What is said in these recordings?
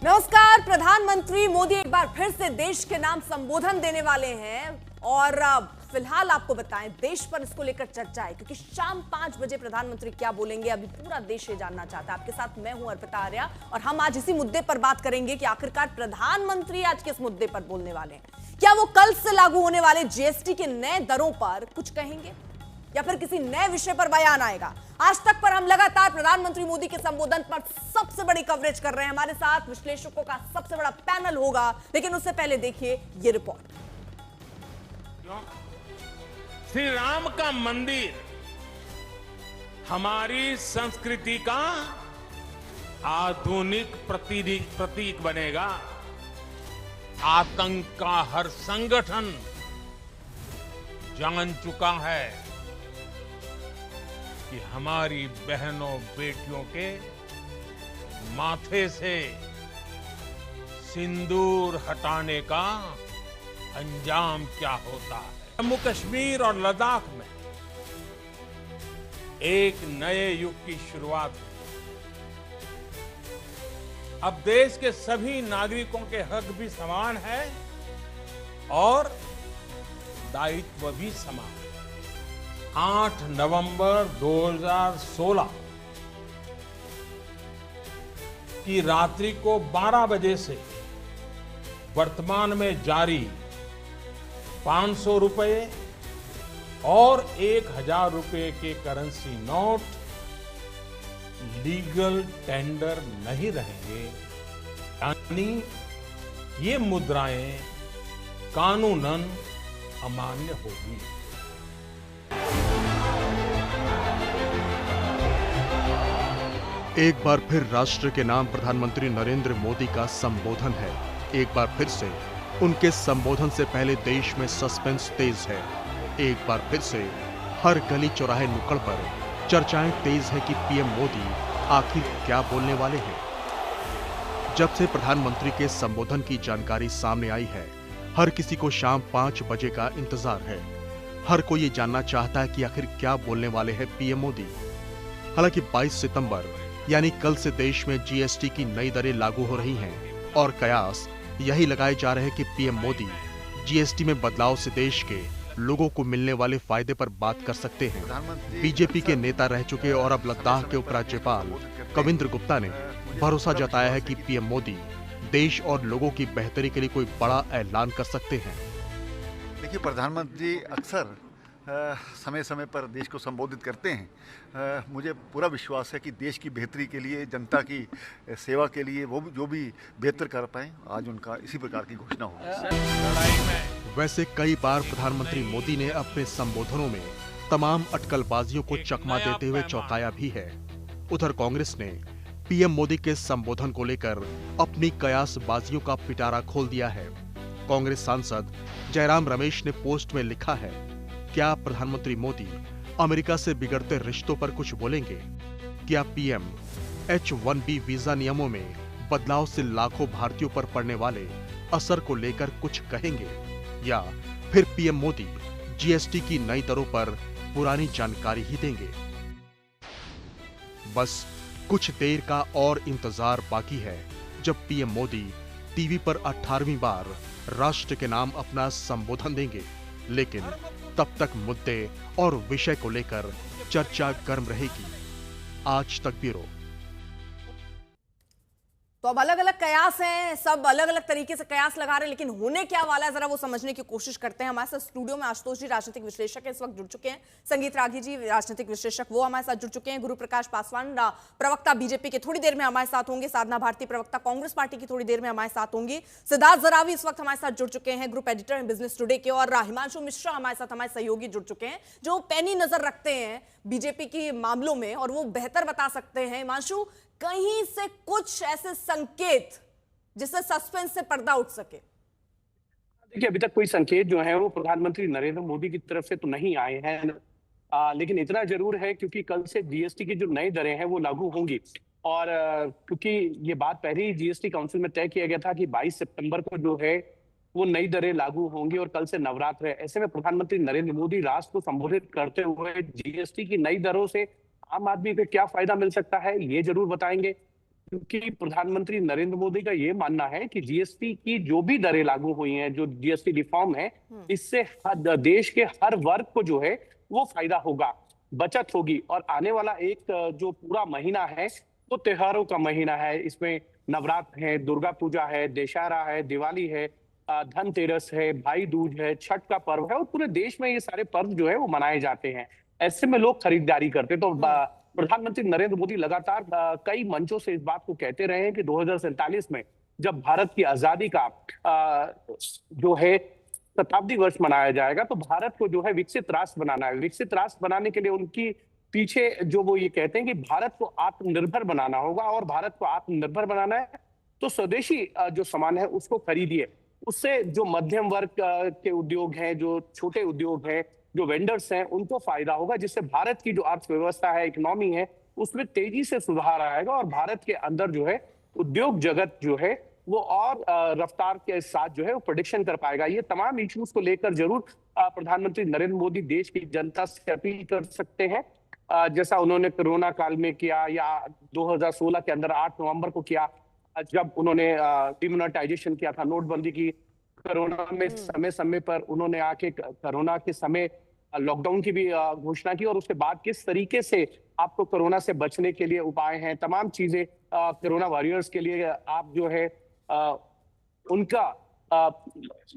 नमस्कार। प्रधानमंत्री मोदी एक बार फिर से देश के नाम संबोधन देने वाले हैं और फिलहाल आपको बताएं देश पर इसको लेकर चर्चा है क्योंकि शाम 5 बजे प्रधानमंत्री क्या बोलेंगे अभी पूरा देश ये जानना चाहता है। आपके साथ मैं हूं अर्पिता आर्या और हम आज इसी मुद्दे पर बात करेंगे कि आखिरकार प्रधानमंत्री आज किस मुद्दे पर बोलने वाले हैं। क्या वो कल से लागू होने वाले जीएसटी के नए दरों पर कुछ कहेंगे या फिर किसी नए विषय पर बयान आएगा। आज तक पर हम लगातार प्रधानमंत्री मोदी के संबोधन पर सबसे बड़ी कवरेज कर रहे हैं। हमारे साथ विश्लेषकों का सबसे बड़ा पैनल होगा, लेकिन उससे पहले देखिए ये रिपोर्ट। श्री राम का मंदिर हमारी संस्कृति का आधुनिक प्रतीक बनेगा। आतंक का हर संगठन जान चुका है कि हमारी बहनों बेटियों के माथे से सिंदूर हटाने का अंजाम क्या होता है। जम्मू कश्मीर और लद्दाख में एक नए युग की शुरुआत है। अब देश के सभी नागरिकों के हक भी समान है और दायित्व भी समान है। 8 नवंबर 2016 की रात्रि को 12 बजे से वर्तमान में जारी 500 रुपए और 1000 रुपए के करेंसी नोट लीगल टेंडर नहीं रहेंगे, यानी ये मुद्राएं कानूनन अमान्य होगी। एक बार फिर राष्ट्र के नाम प्रधानमंत्री नरेंद्र मोदी का संबोधन है। एक बार फिर से उनके संबोधन से पहले देश में सस्पेंस तेज है। एक बार फिर से हर गली चौराहे नुक्कड़ पर चर्चाएं तेज है कि पीएम मोदी आखिर क्या बोलने वाले हैं। जब से प्रधानमंत्री के संबोधन की जानकारी सामने आई है, हर किसी को शाम 5 बजे का इंतजार है। हर कोई ये जानना चाहता है कि आखिर क्या बोलने वाले हैं पीएम मोदी। हालांकि 22 सितंबर यानी कल से देश में जीएसटी की नई दरें लागू हो रही हैं और कयास यही लगाए जा रहे हैं कि पीएम मोदी जीएसटी में बदलाव से देश के लोगों को मिलने वाले फायदे पर बात कर सकते हैं। बीजेपी के नेता रह चुके और अब लद्दाख के उपराज्यपाल कविंद्र गुप्ता ने भरोसा जताया है कि पीएम मोदी देश और लोगों की बेहतरी के लिए कोई बड़ा ऐलान कर सकते हैं। देखिए, प्रधानमंत्री अक्सर समय समय पर देश को संबोधित करते हैं। मुझे पूरा विश्वास है कि देश की बेहतरी के लिए, जनता की सेवा के लिए वो जो भी बेहतर कर पाए, आज उनका इसी प्रकार की घोषणा होगी। वैसे कई बार प्रधानमंत्री मोदी ने अपने संबोधनों में तमाम अटकलबाजियों को चकमा देते हुए चौंकाया भी है। उधर कांग्रेस ने पीएम मोदी के संबोधन को लेकर अपनी कयासबाजियों का पिटारा खोल दिया है। कांग्रेस सांसद जयराम रमेश ने पोस्ट में लिखा है, क्या प्रधानमंत्री मोदी अमेरिका से बिगड़ते रिश्तों पर कुछ बोलेंगे? क्या पीएम H-1B वीजा नियमों में बदलाव से लाखों भारतीयों पर पड़ने वाले असर को लेकर कुछ कहेंगे? या फिर पीएम मोदी जीएसटी की नई दरों पर पुरानी जानकारी ही देंगे? बस कुछ देर का और इंतजार बाकी है जब पीएम मोदी टीवी पर 18वीं बार राष्ट्र के नाम अपना संबोधन देंगे। लेकिन तब तक मुद्दे और विषय को लेकर चर्चा गर्म रहेगी। आज तक ब्यूरो। तो अब अलग अलग कयास हैं, सब अलग अलग तरीके से कयास लगा रहे हैं, लेकिन होने क्या वाला है जरा वो समझने की कोशिश करते हैं। हमारे साथ स्टूडियो में आशुतोष जी राजनीतिक विश्लेषक इस वक्त जुड़ चुके हैं, संगीत रागी जी राजनीतिक विश्लेषक वो हमारे साथ जुड़ चुके हैं, गुरु प्रकाश पासवान प्रवक्ता बीजेपी के थोड़ी देर में हमारे साथ होंगे, साधना भारती प्रवक्ता कांग्रेस पार्टी की थोड़ी देर में हमारे साथ होंगी, सिद्धार्थ जरावी इस वक्त हमारे साथ जुड़ चुके हैं, ग्रुप एडिटर हैं बिजनेस टुडे के, और हिमांशु मिश्रा हमारे साथ हमारे सहयोगी जुड़ चुके हैं जो पैनी नजर रखते हैं बीजेपी के मामलों में और वो बेहतर बता सकते हैं। हिमांशु, कहीं से कुछ ऐसे संकेत जिससे सस्पेंस से पर्दा उठ सके? देखिए, अभी तक कोई संकेत जो है वो प्रधानमंत्री नरेंद्र मोदी की तरफ से तो नहीं आए हैं, लेकिन इतना जरूर है क्योंकि कल से जीएसटी की जो नई दरें हैं वो लागू होंगी और क्योंकि ये बात पहले ही जीएसटी काउंसिल में तय किया गया था कि 22 सितंबर को जो है वो नई दरें लागू होंगी और कल से नवरात्र है। ऐसे में प्रधानमंत्री नरेंद्र मोदी राष्ट्र को संबोधित करते हुए जीएसटी की नई दरों से आम आदमी को क्या फायदा मिल सकता है ये जरूर बताएंगे। क्योंकि प्रधानमंत्री नरेंद्र मोदी का ये मानना है कि जीएसटी की जो भी दरें लागू हुई हैं, जो जीएसटी रिफॉर्म है, इससे देश के हर वर्ग को जो है वो फायदा होगा, बचत होगी। और आने वाला एक जो पूरा महीना है वो त्योहारों का महीना है। इसमें नवरात्र है, दुर्गा पूजा है, दशहरा है, दिवाली है, धनतेरस है, भाई दूज है, छठ का पर्व है, और पूरे देश में ये सारे पर्व जो है वो मनाए जाते हैं। ऐसे में लोग खरीदारी करते हैं। तो प्रधानमंत्री नरेंद्र मोदी लगातार कई मंचों से इस बात को कहते रहे हैं कि 2047 में जब भारत की आजादी का जो है शताब्दी वर्ष मनाया जाएगा, तो भारत को जो है विकसित राष्ट्र बनाना है। विकसित राष्ट्र बनाने के लिए उनकी पीछे जो वो ये कहते हैं कि भारत को आत्मनिर्भर बनाना होगा, और भारत को आत्मनिर्भर बनाना है तो स्वदेशी जो सामान है उसको खरीदिए। उससे जो मध्यम वर्ग के उद्योग हैं, जो छोटे उद्योग हैं, जो वेंडर्स हैं, उनको फायदा होगा, जिससे भारत की जो अर्थव्यवस्था है, इकोनॉमी है, उसमें तेजी से सुधार आएगा, और भारत के अंदर जो है उद्योग जगत जो है वो और रफ्तार के साथ जो है वो प्रेडिक्शन कर पाएगा। ये तमाम इश्यूज को लेकर जरूर प्रधानमंत्री नरेंद्र मोदी देश की जनता से अपील कर सकते हैं, जैसा उन्होंने कोरोना काल में किया, या 2016 के अंदर 8 नवंबर को किया, जब उन्होंने डिमोनेटाइजेशन किया था, नोटबंदी की। कोरोना में समय समय पर उन्होंने आके कोरोना के समय लॉकडाउन की भी घोषणा की, और उसके बाद किस तरीके से आपको कोरोना से बचने के लिए उपाय हैं, तमाम चीजें कोरोना वॉरियर्स के लिए आप जो है उनका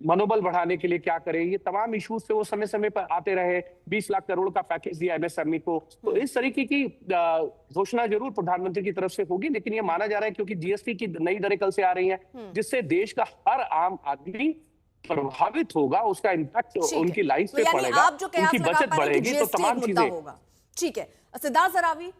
मनोबल बढ़ाने के लिए क्या करें, ये तमाम इश्यूज से वो समय समय पर आते रहे। 20 लाख करोड़ का पैकेज दिया एमएसएमई को, तो इस तरीके की घोषणा जरूर प्रधानमंत्री की तरफ से होगी। लेकिन ये माना जा रहा है क्योंकि जीएसटी की नई दरें कल से आ रही हैं, जिससे देश का हर आम आदमी प्रभावित होगा, उसका इम्पैक्ट उनकी लाइफ पे पड़ेगा, उनकी बचत बढ़ेगी, तो तमाम चीजें होगा। ठीक है, सिद्धार्थ सरावी,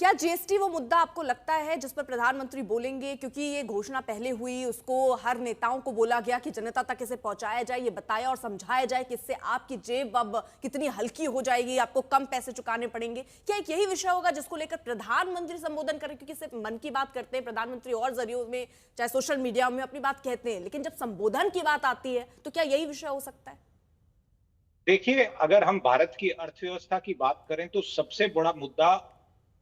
क्या जीएसटी वो मुद्दा आपको लगता है जिस पर प्रधानमंत्री बोलेंगे? क्योंकि ये घोषणा पहले हुई, उसको हर नेताओं को बोला गया कि जनता तक इसे पहुंचाया जाए, ये बताया और समझाया जाए कि इससे आपकी जेब अब कितनी हल्की हो जाएगी, आपको कम पैसे चुकाने पड़ेंगे। क्या एक यही विषय होगा जिसको लेकर प्रधानमंत्री संबोधन करें? क्योंकि सिर्फ मन की बात करते हैं प्रधानमंत्री और जरियों में, चाहे सोशल मीडिया में अपनी बात कहते हैं, लेकिन जब संबोधन की बात आती है तो क्या यही विषय हो सकता है? देखिए, अगर हम भारत की अर्थव्यवस्था की बात करें तो सबसे बड़ा मुद्दा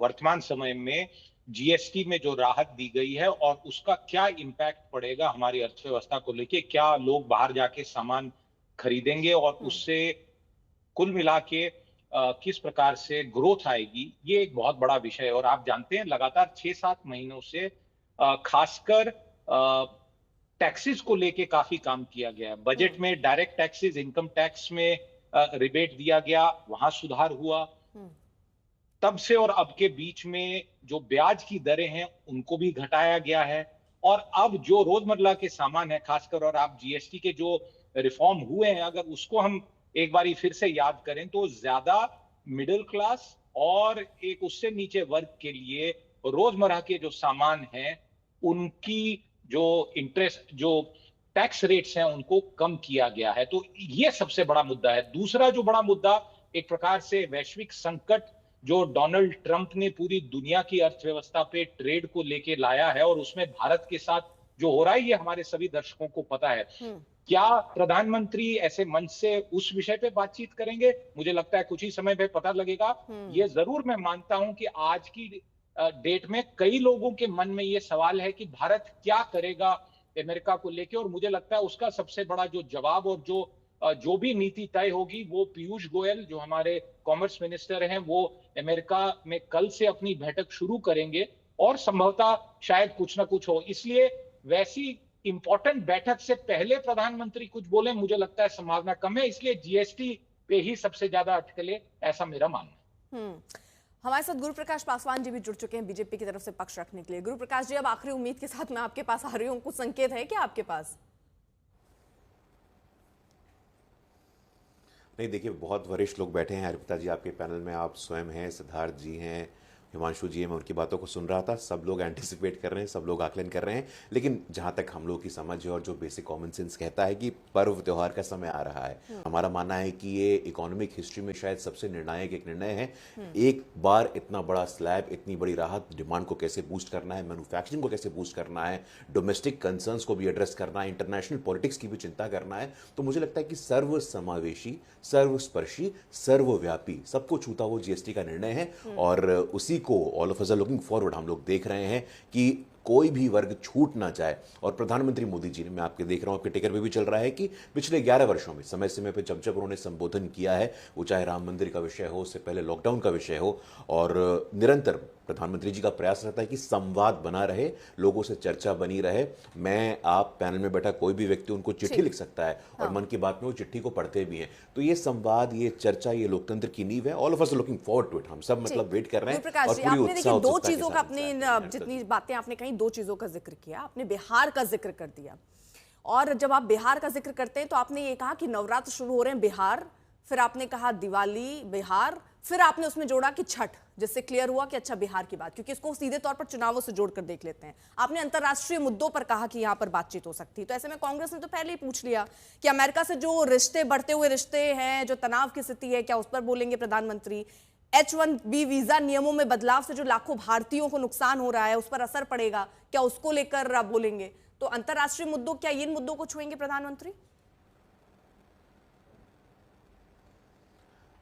वर्तमान समय में जीएसटी में जो राहत दी गई है और उसका क्या इम्पैक्ट पड़ेगा हमारी अर्थव्यवस्था को लेके, क्या लोग बाहर जाके सामान खरीदेंगे और उससे कुल मिला के किस प्रकार से ग्रोथ आएगी, ये एक बहुत बड़ा विषय है। और आप जानते हैं लगातार 6-7 महीनों से खासकर टैक्सेस को लेके काफी काम किया गया है। बजट में डायरेक्ट टैक्सेस, इनकम टैक्स में रिबेट दिया गया, वहां सुधार हुआ। तब से और अब के बीच में जो ब्याज की दरें हैं उनको भी घटाया गया है, और अब जो रोजमर्रा के सामान है खासकर, और आप जीएसटी के जो रिफॉर्म हुए हैं अगर उसको हम एक बारी फिर से याद करें तो ज्यादा मिडिल क्लास और एक उससे नीचे वर्ग के लिए रोजमर्रा के जो सामान हैं उनकी जो इंटरेस्ट, जो टैक्स रेट्स हैं उनको कम किया गया है। तो ये सबसे बड़ा मुद्दा है। दूसरा जो बड़ा मुद्दा एक प्रकार से वैश्विक संकट जो डोनाल्ड ट्रंप ने पूरी दुनिया की अर्थव्यवस्था पे ट्रेड को लेके लाया है, और उसमें भारत के साथ जो हो रहा है ये हमारे सभी दर्शकों को पता है। क्या प्रधानमंत्री ऐसे मंच से उस विषय पे बातचीत करेंगे? मुझे लगता है कुछ ही समय पे पता लगेगा। ये जरूर मैं मानता हूं कि आज की डेट में कई लोगों के मन में ये सवाल है कि भारत क्या करेगा अमेरिका को लेके, और मुझे लगता है उसका सबसे बड़ा जो जवाब और जो भी नीति तय होगी वो पीयूष गोयल जो हमारे कॉमर्स मिनिस्टर हैं वो अमेरिका में कल से अपनी बैठक शुरू करेंगे, और संभवतः शायद कुछ ना कुछ हो। इसलिए वैसी इंपॉर्टेंट बैठक से पहले प्रधानमंत्री कुछ बोले, मुझे लगता है संभावना कम है। इसलिए जीएसटी पे ही सबसे ज्यादा अटकले, ऐसा मेरा मानना है। हमारे साथ गुरु प्रकाश पासवान जी भी जुड़ चुके हैं बीजेपी की तरफ से पक्ष रखने के लिए। गुरु प्रकाश जी, अब आखिरी उम्मीद के साथ मैं आपके पास आ रही हूँ, कुछ संकेत है क्या आपके पास? नहीं, देखिए, बहुत वरिष्ठ लोग बैठे हैं हरिप्रिया जी आपके पैनल में, आप स्वयं हैं, सिद्धार्थ जी हैं, हिमांशु जी हैं, मैं उनकी बातों को सुन रहा था। सब लोग एंटिसिपेट कर रहे हैं, सब लोग आकलन कर रहे हैं, लेकिन जहाँ तक हम लोग की समझ है और जो बेसिक कॉमन सेंस कहता है कि पर्व त्योहार का समय आ रहा है, हमारा मानना है कि ये इकोनॉमिक हिस्ट्री में शायद सबसे निर्णायक एक निर्णय है। एक बार इतना बड़ा स्लैब, इतनी बड़ी राहत, डिमांड को कैसे बूस्ट करना है, मैन्युफैक्चरिंग को कैसे बूस्ट करना है, डोमेस्टिक कंसर्न्स को भी एड्रेस करना है, इंटरनेशनल पॉलिटिक्स की भी चिंता करना है। तो मुझे लगता है कि सर्वसमावेशी, सर्वस्पर्शी, सर्वव्यापी, सबको छूता हुआ जीएसटी का निर्णय है, और उसी को all of us are looking forward, हम लोग देख रहे हैं कि कोई भी वर्ग छूट ना जाए। और प्रधानमंत्री मोदी जी ने, मैं आपके देख रहा हूं, आपके टिकर पे भी चल रहा है कि पिछले 11 वर्षों में समय समय पर जब जब उन्होंने संबोधन किया है, वो चाहे राम मंदिर का विषय हो, उससे पहले लॉकडाउन का विषय हो, और निरंतर प्रधानमंत्री जी का प्रयास रहता है कि संवाद बना रहे, लोगों से चर्चा बनी रहे। मैं, आप, पैनल में बैठा कोई भी व्यक्ति उनको चिट्ठी लिख सकता है और मन की बात में वो चिट्ठी को पढ़ते भी हैं। तो ये संवाद, ये चर्चा, ये लोकतंत्र की नींव है। All of us looking forward to it, हम सब मतलब वेट कर रहे हैं। प्रकाश जी, आपने देखिए दो चीजों का, अपनी जितनी बातें आपने कही, दो चीजों का जिक्र किया। आपने बिहार का जिक्र कर दिया, और जब आप बिहार का जिक्र करते हैं तो आपने ये कहा कि नवरात्र शुरू हो रहे हैं बिहार, फिर आपने कहा दिवाली बिहार, फिर आपने उसमें जोड़ा कि छठ, जिससे क्लियर हुआ कि अच्छा बिहार की बात, क्योंकि इसको सीधे तौर पर चुनावों से जोड़कर देख लेते हैं। आपने अंतर्राष्ट्रीय मुद्दों पर कहा कि यहां पर बातचीत हो सकती है, तो ऐसे में कांग्रेस ने तो पहले ही पूछ लिया कि अमेरिका से जो रिश्ते, बढ़ते हुए रिश्ते हैं, जो तनाव की स्थिति है, क्या उस पर बोलेंगे प्रधानमंत्री? H1B वीजा नियमों में बदलाव से जो लाखों भारतीयों को नुकसान हो रहा है, उस पर असर पड़ेगा, क्या उसको लेकर बोलेंगे? तो अंतर्राष्ट्रीय मुद्दों, क्या इन मुद्दों को छुएंगे प्रधानमंत्री?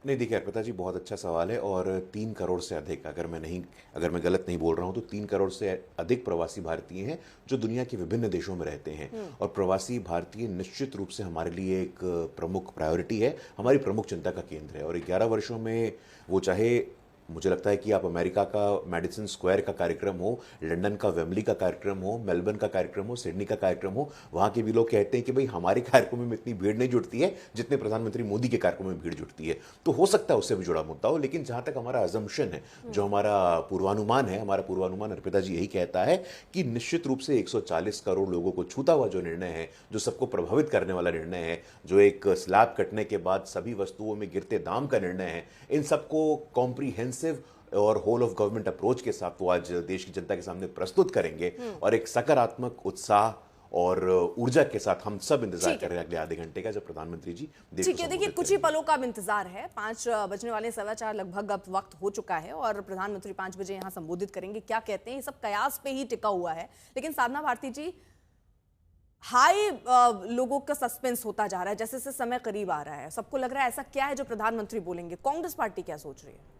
नहीं, देखिए अर्पिता जी, बहुत अच्छा सवाल है। और 3 करोड़ से अधिक, अगर मैं गलत नहीं बोल रहा हूं, तो 3 करोड़ से अधिक प्रवासी भारतीय हैं जो दुनिया के विभिन्न देशों में रहते हैं। और प्रवासी भारतीय निश्चित रूप से हमारे लिए एक प्रमुख प्रायोरिटी है, हमारी प्रमुख चिंता का केंद्र है। और 11 वर्षों में वो, चाहे मुझे लगता है कि आप अमेरिका का मैडिसन स्क्वायर का कार्यक्रम हो, लंदन का वेम्बली का कार्यक्रम हो, मेलबर्न का कार्यक्रम हो, सिडनी का कार्यक्रम हो, वहाँ के भी लोग कहते हैं कि भाई हमारे कार्यक्रमों में इतनी भीड़ नहीं जुटती है जितने प्रधानमंत्री मोदी के कार्यक्रमों में भीड़ जुटती है। तो हो सकता है उससे भी जुड़ा मुद्दा हो, लेकिन जहाँ तक हमारा अजम्पशन है, जो हमारा पूर्वानुमान है, हमारा पूर्वानुमान अर्पिता जी यही कहता है कि निश्चित रूप से 140 करोड़ लोगों को छूता हुआ जो निर्णय है, जो सबको प्रभावित करने वाला निर्णय है, जो एक स्लैब कटने के बाद सभी वस्तुओं में गिरते दाम का निर्णय है, इन सबको कॉम्प्रीहेंसिव और होल ऑफ गवर्नमेंट अप्रोच के साथ वो आज देश की जनता के सामने प्रस्तुत करेंगे। और एक सकारात्मक उत्साह और ऊर्जा के साथ हम सब इंतजार कर रहे हैं अगले आधे घंटे का, जब प्रधानमंत्री जी देश को ठीक है। देखिए, कुछ ही पलों का अब इंतजार है। 5 बजने वाले 4:15 लगभग अब वक्त हो चुका है, और प्रधानमंत्री 5 बजे यहां संबोधित करेंगे। क्या कहते हैं, ये सब कयास पे ही टिका हुआ है। लेकिन साधना भारती जी, हाई लोगों का सस्पेंस होता जा रहा है, जैसे जैसे समय करीब आ रहा है, सबको लग रहा है ऐसा क्या है जो प्रधानमंत्री बोलेंगे। कांग्रेस पार्टी क्या सोच रही है?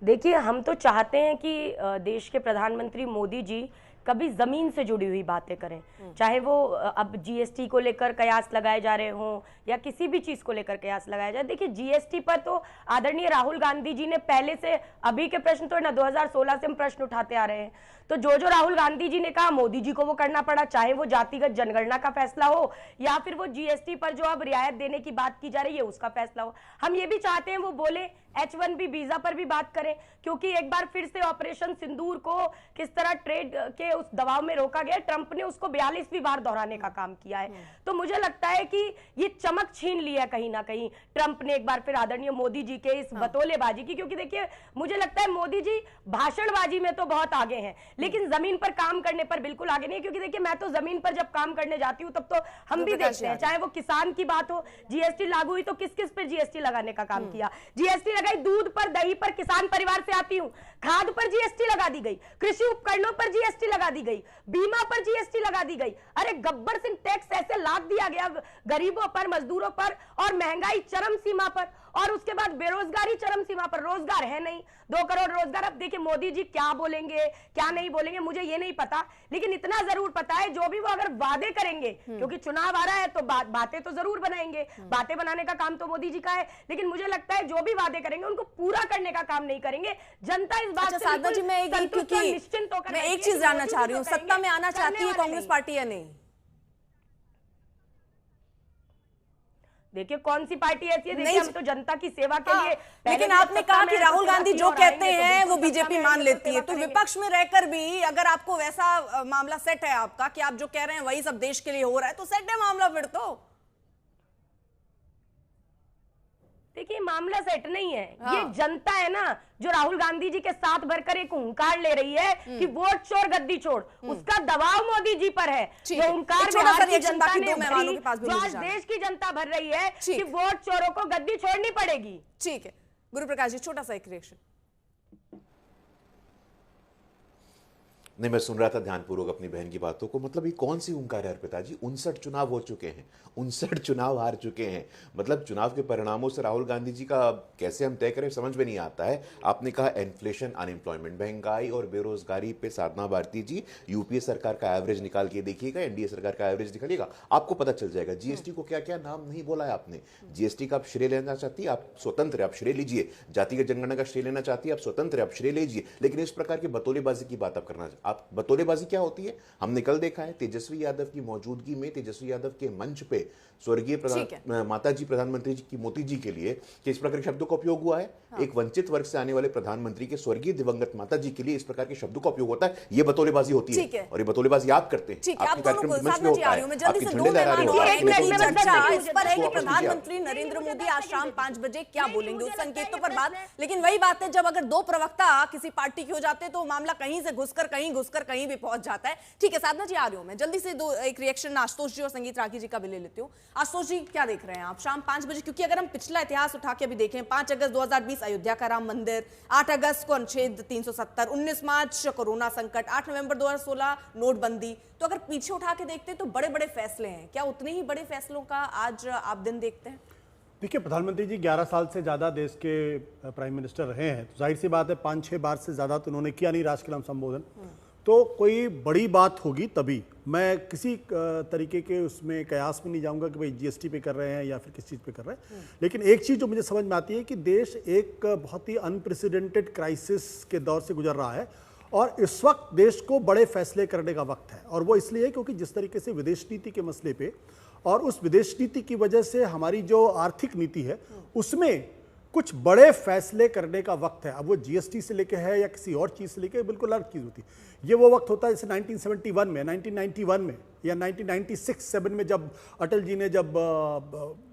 देखिए, हम तो चाहते हैं कि देश के प्रधानमंत्री मोदी जी कभी जमीन से जुड़ी हुई बातें करें, चाहे वो अब जीएसटी को लेकर कयास लगाए जा रहे हों या किसी भी चीज को लेकर कयास लगाया जाए। देखिए, जीएसटी पर तो आदरणीय राहुल गांधी जी ने पहले से, अभी के प्रश्न तो ना 2016 से हम प्रश्न उठाते आ रहे हैं, तो जो राहुल गांधी जी ने कहा मोदी जी को वो करना पड़ा, चाहे वो जातिगत जनगणना का फैसला हो या फिर वो जीएसटी पर जो अब रियायत देने की बात की जा रही है उसका फैसला हो। हम ये भी चाहते हैं वो बोले H1B वीजा पर भी बात करें, क्योंकि एक बार फिर से ऑपरेशन सिंदूर को किस तरह ट्रेड के उस दबाव में रोका गया, ट्रंप ने उसको 42वीं बार दोहराने का काम किया है। तो मुझे लगता है कि ये चमक छीन ली है कहीं ना कहीं ट्रंप ने एक बार फिर आदरणीय मोदी जी के इस बतौलेबाजी की। क्योंकि देखिए, मुझे लगता है मोदी जी भाषणबाजी में तो बहुत आगे हैं, लेकिन जमीन पर काम करने पर बिल्कुल आगे नहीं है। क्योंकि देखिए, मैं तो जमीन पर जब काम करने जाती हूँ तब तो हम भी देखते हैं, चाहे वो किसान की बात हो, जीएसटी लागू हुई तो किस किस पर जीएसटी लगाने का काम किया। जीएसटी लगाई दूध पर, दही पर, किसान परिवार से आती हूं, खाद पर जीएसटी लगा दी गई, कृषि उपकरणों पर जीएसटी लगा दी गई, बीमा पर जीएसटी लगा दी गई। अरे गब्बर सिंह टैक्स ऐसे लाद दिया गया गरीबों पर, मजदूरों पर, और महंगाई चरम सीमा पर, और उसके बाद बेरोजगारी चरम सीमा पर, रोजगार है नहीं, 2 करोड़ रोजगार। अब देखिए मोदी जी क्या बोलेंगे क्या नहीं बोलेंगे मुझे ये नहीं पता, लेकिन इतना जरूर पता है जो भी वो अगर वादे करेंगे, क्योंकि चुनाव आ रहा है तो बातें तो जरूर बनाएंगे, बातें बनाने का काम तो मोदी जी का है, लेकिन मुझे लगता है जो भी वादे करेंगे उनको पूरा करने का काम नहीं करेंगे। जनता इस बात से साधना जी, मैं एक चीज जानना चाह रही हूँ, सत्ता में आना चाहती है कांग्रेस पार्टी या नहीं? देखिए, कौन सी पार्टी ऐसी है, देखिए हम तो जनता की सेवा के लिए। लेकिन आपने कहा कि राहुल गांधी जो कहते हैं वो बीजेपी मान लेती है, तो विपक्ष में रहकर भी अगर आपको वैसा मामला सेट है आपका कि आप जो कह रहे हैं वही सब देश के लिए हो रहा है, तो सेट है मामला फिर तो। देखिए, मामला सेट नहीं है, ये जनता है ना जो राहुल गांधी जी के साथ भरकर एक हुंकार ले रही है कि वोट चोर गद्दी छोड़, उसका दबाव मोदी जी पर है। जो हुंकार बिहार की जनता ने भरी, जो आज देश की जनता भर रही है कि वोट चोरों को गद्दी छोड़नी पड़ेगी। ठीक है गुरु प्रकाश जी, छोटा सा एक रिएक्शन। नहीं, मैं सुन रहा था ध्यानपूर्वक अपनी बहन की बातों को। मतलब ये कौन सी हुंकार है अर्पिता जी? 59 चुनाव हो चुके हैं, 59 चुनाव हार चुके हैं। मतलब चुनाव के परिणामों से राहुल गांधी जी का कैसे हम तय करें समझ में नहीं आता है। आपने कहा इन्फ्लेशन, अनएम्प्लॉयमेंट, महंगाई और बेरोजगारी पे साधना भारती जी यूपीए सरकार का एवरेज निकाल के देखिएगा, एनडीए सरकार का एवरेज निकालिएगा, आपको पता चल जाएगा। जीएसटी को क्या क्या नाम नहीं बोला है आपने। जीएसटी का आप श्रेय लेना चाहती है, आप स्वतंत्र है, आप श्रेय लीजिए। जातिगत जनगणना का श्रेय लेना चाहती है, आप स्वतंत्र है, आप श्रेय लीजिए। लेकिन इस प्रकार की बतौलेबाजी की बात आप करना, आप बतौलेबाजी क्या होती है हमने कल देखा है। तेजस्वी यादव की मौजूदगी में, तेजस्वी यादव के मंच पे स्वर्गीय माताजी प्रधानमंत्री जी की मोदी जी के लिए किस प्रकार के शब्दों का उपयोग हुआ है। एक वंचित वर्ग से आने वाले प्रधानमंत्री के स्वर्गीय दिवंगत माता जी के लिए इस प्रकार के शब्दों का उपयोग होता है। ये बतौलेबाजी होती है और ये बतौलेबाजी आप करते हैं। आपके कार्यक्रम में मंच में होता है, आपके झंडे लहरा रहे हो। प्रधानमंत्री नरेंद्र मोदी आज शाम 5 बजे क्या बोलेंगे, उस संकेतों पर बात। लेकिन वही बात है, जब अगर दो प्रवक्ता किसी पार्टी के हो जाते हैं तो मामला कहीं से घुसकर कहीं भी पहुंच जाता है। ठीक है साधना जी, आ रही हूं मैं जल्दी से। एक रिएक्शन आशुतोष जी और संगीत राठी जी का भी ले लेती हूँ। आशुतोष जी, क्या देख रहे हैं आप शाम 5 बजे? क्योंकि अगर हम पिछला इतिहास उठा के अभी देखें, 5 अगस्त 2020 अयोध्या का राम मंदिर, 8 अगस्त को अनुच्छेद 370, 19 मार्च कोरोना संकट, 8 नवंबर 2016 नोटबंदी। तो अगर पीछे उठा के देखते हैं तो बड़े बड़े फैसले हैं। क्या उतने ही बड़े फैसलों का आज आप दिन देखते हैं? देखिए, प्रधानमंत्री जी 11 साल से ज़्यादा देश के प्राइम मिनिस्टर रहे हैं, तो जाहिर सी बात है 5-6 बार से ज़्यादा तो उन्होंने किया नहीं राष्ट्र के नाम संबोधन। तो कोई बड़ी बात होगी तभी। मैं किसी तरीके के उसमें कयास में नहीं जाऊंगा कि भाई जीएसटी पे कर रहे हैं या फिर किस चीज़ पे कर रहे हैं। लेकिन एक चीज़ जो मुझे समझ में आती है कि देश एक बहुत ही अनप्रेसिडेंटेड क्राइसिस के दौर से गुजर रहा है और इस वक्त देश को बड़े फैसले करने का वक्त है। और वो इसलिए क्योंकि जिस तरीके से विदेश नीति के मसले पे और उस विदेश नीति की वजह से हमारी जो आर्थिक नीति है उसमें कुछ बड़े फैसले करने का वक्त है। अब वो जीएसटी से लेके है या किसी और चीज़ से लेके, बिल्कुल अलग चीज़ होती है। ये वो वक्त होता है जैसे 1971 में, 1991 में या 1996-7 में जब अटल जी ने जब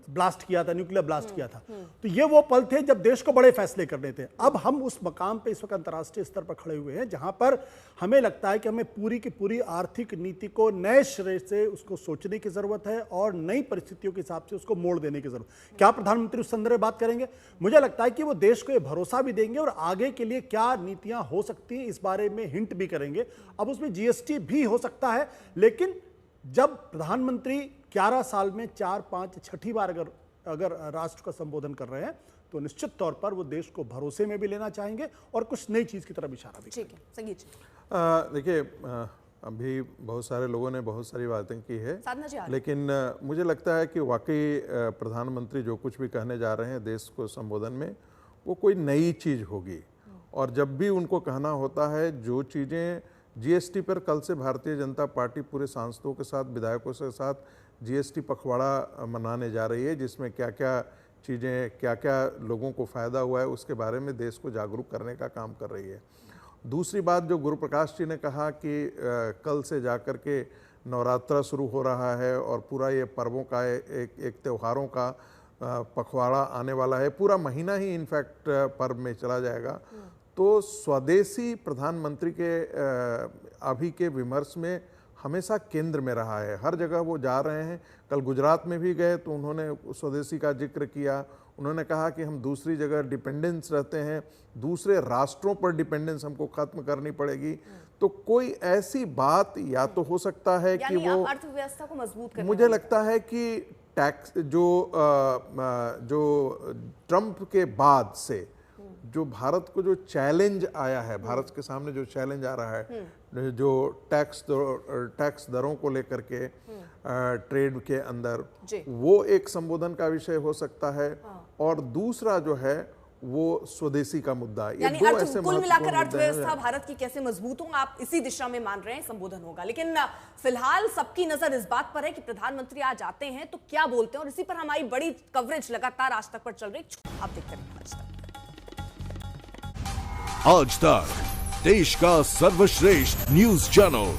ब्लास्ट किया था, न्यूक्लियर ब्लास्ट किया था। तो ये वो पल थे जब देश को बड़े फैसले करने थे। अब हम उस मकाम पे इस वक्त अंतर्राष्ट्रीय स्तर पर खड़े हुए हैं जहां पर हमें लगता है कि हमें पूरी की पूरी आर्थिक नीति को नए सिरे से उसको सोचने की जरूरत है और नई परिस्थितियों के हिसाब से उसको मोड़ देने की जरूरत। क्या प्रधानमंत्री उस संदर्भ में बात करेंगे? मुझे लगता है कि वो देश को ये भरोसा भी देंगे और आगे के लिए क्या नीतियां हो सकती हैं इस बारे में हिंट भी करेंगे। अब उसमें जीएसटी भी हो सकता है, लेकिन जब प्रधानमंत्री 11 साल में 4-5 छठी बार अगर राष्ट्र का संबोधन कर रहे हैं तो निश्चित तौर पर वो देश को भरोसे में भी लेना चाहेंगे और कुछ नई चीज की तरफ इशारा भी। ठीक है संगीत जी। देखिए, अभी बहुत सारे लोगों ने बहुत सारी बातें की है, लेकिन मुझे लगता है कि वाकई प्रधानमंत्री जो कुछ भी कहने जा रहे हैं देश को संबोधन में, वो कोई नई चीज़ होगी। और जब भी उनको कहना होता है जो चीज़ें जीएसटी पर, कल से भारतीय जनता पार्टी पूरे सांसदों के साथ, विधायकों के साथ जीएसटी पखवाड़ा मनाने जा रही है, जिसमें क्या क्या चीज़ें, क्या क्या लोगों को फ़ायदा हुआ है, उसके बारे में देश को जागरूक करने का काम कर रही है। दूसरी बात जो गुरु प्रकाश जी ने कहा कि कल से जाकर के नवरात्रा शुरू हो रहा है और पूरा ये पर्वों का एक त्योहारों का पखवाड़ा आने वाला है, पूरा महीना ही इनफैक्ट पर्व में चला जाएगा। तो स्वदेशी प्रधानमंत्री के अभी के विमर्श में हमेशा केंद्र में रहा है। हर जगह वो जा रहे हैं। कल गुजरात में भी गए तो उन्होंने स्वदेशी का जिक्र किया। उन्होंने कहा कि हम दूसरी जगह डिपेंडेंस रहते हैं, दूसरे राष्ट्रों पर डिपेंडेंस हमको खत्म करनी पड़ेगी। तो कोई ऐसी बात या तो हो सकता है कि वो अर्थव्यवस्था को मजबूत करने, मुझे लगता है कि टैक्स जो ट्रंप के बाद से जो भारत को जो चैलेंज आया है, भारत के सामने जो चैलेंज आ रहा है, जो टैक्स दरों को लेकर के ट्रेड के अंदर, वो एक संबोधन का विषय हो सकता है। और दूसरा जो है वो स्वदेशी का मुद्दा। ये दो ऐसे कुल मिलाकर अर्थव्यवस्था भारत की कैसे मजबूत हो, आप इसी दिशा में मान रहे हैं संबोधन होगा। लेकिन फिलहाल सबकी नजर इस बात पर है कि प्रधानमंत्री आज आते हैं तो क्या बोलते हैं, और इसी पर हमारी बड़ी कवरेज लगातार आज तक पर चल रही। आप देखते रहिए आज तक, देश का सर्वश्रेष्ठ न्यूज चैनल।